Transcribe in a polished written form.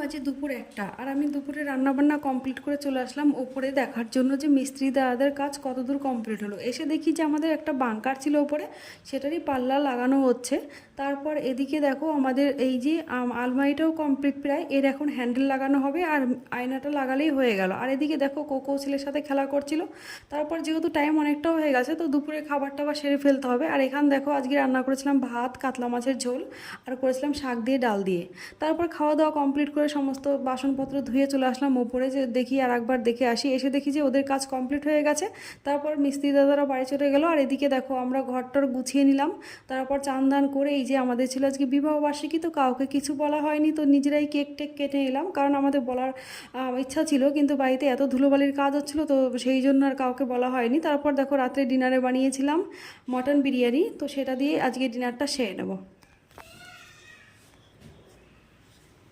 বাজে দুপুর 1টা, আর আমি দুপুরে রান্নাবান্না কমপ্লিট করে চলে আসলাম ওপরে দেখার জন্য যে মিস্ত্রি দাদাদের কাজ কতদূর কমপ্লিট হলো। এসে দেখি যে আমাদের একটা বাঙ্কার ছিল ওপরে, সেটারই পাল্লা লাগানো হচ্ছে। তারপর এদিকে দেখো আমাদের এই যে আলমারিটাও কমপ্লিট প্রায়, এর এখন হ্যান্ডেল লাগানো হবে আর আয়নাটা লাগালেই হয়ে গেল। আর এদিকে দেখো কোকো ছেলের সাথে খেলা করছিল। তারপর যেহেতু টাইম অনেকটাও হয়ে গেছে, তো দুপুরে খাবারটা আবার সেরে ফেলতে হবে। আর এখান দেখো আজকে রান্না করেছিলাম ভাত, কাতলা মাছের ঝোল, আর করেছিলাম শাক দিয়ে ডাল দিয়ে। তারপর খাওয়া দাওয়া কমপ্লিট করে সমস্ত বাসনপত্র ধুয়ে চলে আসলাম ওপরে, যে দেখি আর একবার দেখে আসি। এসে দেখি যে ওদের কাজ কমপ্লিট হয়ে গেছে। তারপর মিস্ত্রি দাদারা বাড়ি চলে গেল। আর এদিকে দেখো আমরা ঘরটর গুছিয়ে নিলাম। তারপর চান দান করে, এই যে আমাদের ছিল আজকে বিবাহবার্ষিকী, তো কাউকে কিছু বলা হয়নি, তো নিজেরাই কেক টেক কেটে নিলাম। কারণ আমাদের বলার ইচ্ছা ছিল, কিন্তু বাড়িতে এত ধুলোবালির কাজ হচ্ছিলো, তো সেই জন্য আর কাউকে বলা হয়নি। তারপর দেখো রাত্রে ডিনারে বানিয়েছিলাম মটন বিরিয়ানি, তো সেটা দিয়ে আজকে ডিনারটা সেরে নেবো।